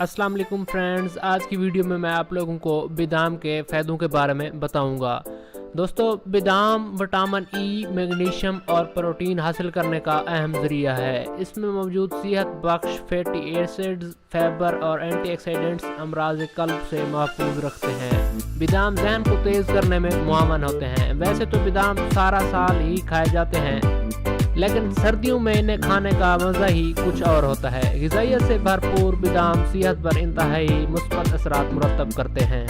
अस्सलाम वालेकुम फ्रेंड्स, आज की वीडियो में मैं आप लोगों को बादाम के फ़ायदों के बारे में बताऊंगा। दोस्तों, बादाम विटामिन ई, मैग्नीशियम और प्रोटीन हासिल करने का अहम ज़रिया है। इसमें मौजूद सेहत बख्श फैटी एसिड्स, फाइबर और एंटीऑक्सीडेंट्स अमराज कल्ब से महफूज रखते हैं। बादाम जहन को तेज़ करने में मुआवन होते हैं। वैसे तो बादाम सारा साल ही खाए जाते हैं, लेकिन सर्दियों में इन्हें खाने का मज़ा ही कुछ और होता है। ग़िज़ाइयत से भरपूर बादाम सेहत पर इंतहाई मुस्बत असरात मुरतब करते हैं,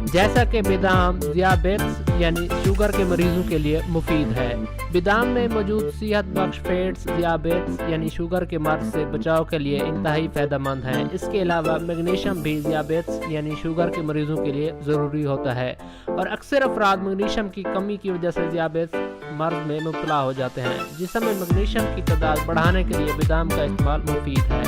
जैसा कि बादाम दियाबेट्स यानी शुगर के मरीजों के लिए मुफीद है। बादाम में मौजूद सेहत बख्श फैट्स दियाबेट्स यानी शुगर के मर्ज से बचाव के लिए इंतहाई फ़ायदेमंद हैं। इसके अलावा मैग्नीशियम भी दियाबेट्स यानी शुगर के मरीजों के लिए ज़रूरी होता है, और अक्सर अफराद मैग्नीशियम की कमी की वजह से दियाबेट्स मर्ज में मुब्तला हो जाते हैं। जिस्म में मैग्नीशियम की तादाद बढ़ाने के लिए बादाम का इस्तेमाल मुफीद है।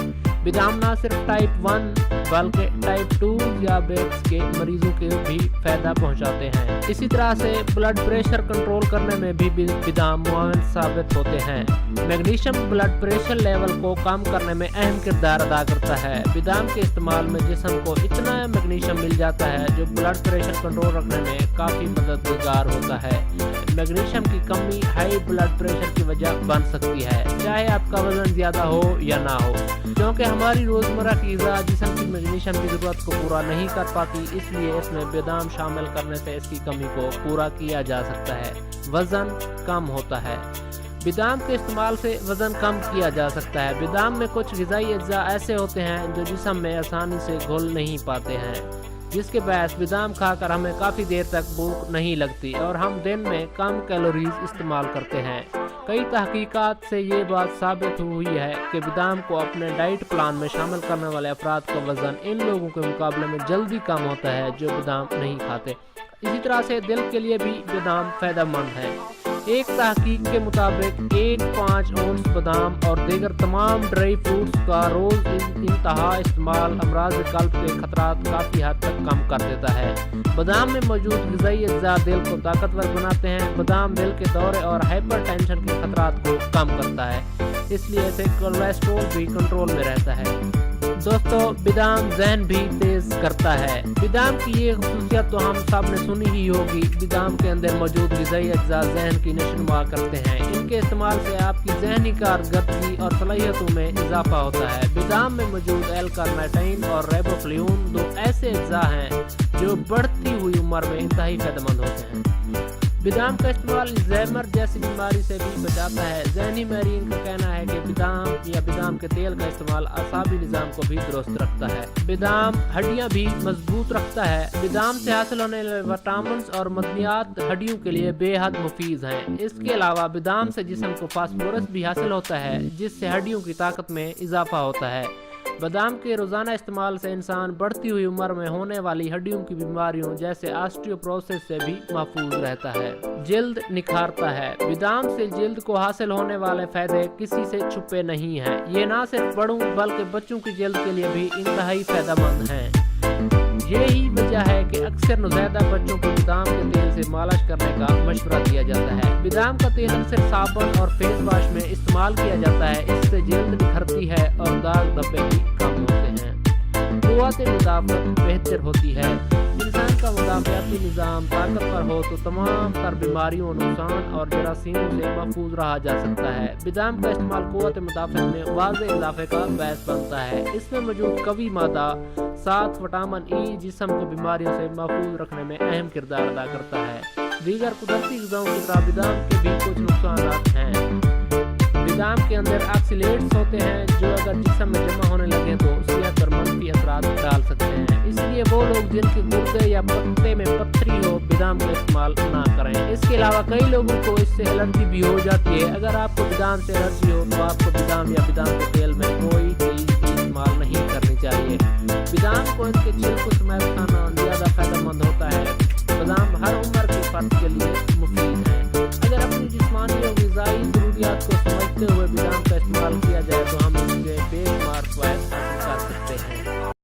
बादाम न सिर्फ टाइप 1 बल्कि टाइप 2 दियाबेट्स के मरीजों के भी फ़ायदा पहुंचाते हैं। इसी तरह से ब्लड प्रेशर कंट्रोल करने में भी बादाम मुआवन साबित होते हैं। मैग्नीशियम ब्लड प्रेशर लेवल को कम करने में अहम किरदार अदा करता है। बादाम के इस्तेमाल में जिस्म को इतना मैग्नीशियम मिल जाता है जो ब्लड प्रेशर कंट्रोल रखने में काफ़ी मददगार होता है। मैग्नीशियम की कमी हाई ब्लड प्रेशर की वजह बन सकती है, चाहे आपका वजन ज़्यादा हो या ना हो, क्योंकि हमारी रोज़मर्रा की ग़िज़ा जिस्म की मैग्नीशियम की ज़रूरत को पूरा नहीं कर पाती। इसलिए इसमें बादाम शामिल करने से इसकी कमी को पूरा किया जा सकता है, वज़न कम होता है। बादाम के इस्तेमाल से वज़न कम किया जा सकता है। बादाम में कुछ ग़िज़ाई अज्जा ऐसे होते हैं जो जिस्म में आसानी से घुल नहीं पाते हैं, जिसके बायस बादाम खाकर हमें काफ़ी देर तक भूख नहीं लगती और हम दिन में कम कैलोरीज इस्तेमाल करते हैं। कई तहकीकात से ये बात साबित हुई है कि बादाम को अपने डाइट प्लान में शामिल करने वाले अफराद का वज़न इन लोगों के मुकाबले में जल्दी कम होता है जो बादाम नहीं खाते। इसी तरह से दिल के लिए भी बादाम फ़ायदेमंद है। एक तहकीक के मुताबिक 1-5 औंस बादाम और दीगर तमाम ड्राई फ्रूट्स का रोज़ इंतहा इस्तेमाल अमराज कल्ब के खतरात काफ़ी हद तक कम कर देता है। बादाम में मौजूद ग़िज़ाई अज्जा दिल को ताकतवर बनाते हैं। बादाम दिल के दौरे और हाइपरटेंशन के खतरात को कम करता है, इसलिए इसे कोलेस्ट्रॉल भी कंट्रोल में रहता है। दोस्तों, बादाम जहन भी तेज करता है। बादाम की ये खुसूसियत तो हम सब ने सुनी ही होगी। बादाम के अंदर मौजूद ग़िज़ाई अज्जा जहन की नशोनुमा करते हैं। इनके इस्तेमाल से आपकी जहनी कारकर्दगी और सलाहियतों में इजाफा होता है। बादाम में मौजूद एल-कार्निटीन और रिबोफ्लेविन दो ऐसे अज्जा हैं जो बढ़ती हुई उम्र में इंतहाई फ़ायदेमंद होते हैं। बादाम का इस्तेमाल अल्ज़ाइमर जैसी बीमारी से भी बचाता है। ज़हनी माहिरीन का कहना है कि बादाम या बादाम के तेल का इस्तेमाल असाबी निज़ाम को भी दुरुस्त रखता है। बादाम हड्डियां भी मजबूत रखता है। बादाम से हासिल होने वाले विटामिन और मदनियात हड्डियों के लिए बेहद मुफीद हैं। इसके अलावा बादाम से जिस्म को फास्फोरस भी हासिल होता है, जिससे हड्डियों की ताकत में इजाफा होता है। बादाम के रोज़ाना इस्तेमाल से इंसान बढ़ती हुई उम्र में होने वाली हड्डियों की बीमारियों जैसे ऑस्टियोपोरोसिस से भी महफूज रहता है। जिल्द निखारता है। बादाम से जिल्द को हासिल होने वाले फ़ायदे किसी से छुपे नहीं हैं। ये ना सिर्फ बड़ों बल्कि बच्चों की जिल्द के लिए भी इंतहाई फ़ायदेमंद हैं। यही वजह है कि अक्सर नौज़ायदा बच्चों को बादाम के तेल से मालिश करने का मशवरा दिया जाता है। बादाम का तेल अक्सर साबुन और फेस वॉश में इस्तेमाल किया जाता है। इससे जिल्द निखरती है और दाग धब्बे भी कम होते हैं। क़ुव्वत मुदाफ़अत बेहतर होती है। इंसान का मुदाफ़ाती निज़ाम ताकतवर हो तो तमाम तर बीमारियों, नुकसान और जरासीमों से महफूज रहा जा सकता है। बादाम का इस्तेमाल क़ुव्वत मुदाफ़अत में वाज़ेह इज़ाफ़े का बायस बनता है। इसमें मौजूद कवी मादा साथ विटामिन ई जिस्म को बीमारियों से महफूज रखने में अहम किरदार अदा करता है। दीगर कुदरती ग़िज़ाओं की तरह बादाम के भी कुछ नुकसान हैं। बादाम के अंदर ऑक्सीलेट्स होते हैं जो अगर जिस्म में जमा होने लगे तो सेहत पर मंफी असरात डाल सकते हैं। इसलिए वो लोग जिनके गुर्दे या पत्ते में पत्थरी हो बादाम का इस्तेमाल ना करें। इसके अलावा कई लोगों को इससे एलर्जी भी हो जाती है। अगर आपको बादाम से एलर्जी हो तो आपको बादाम या बादाम के तेल में कोई चीज़ इस्तेमाल नहीं करनी चाहिए। बादाम को इसके छिलकों समेत खाना ज़्यादा फ़ायदेमंद होता है। बादाम हर उम्र के फर्द के लिए मुफीद है। अगर अपनी जिस्मानी और ग़िज़ाई ज़रूरियात को समझते हुए बादाम का इस्तेमाल किया जाए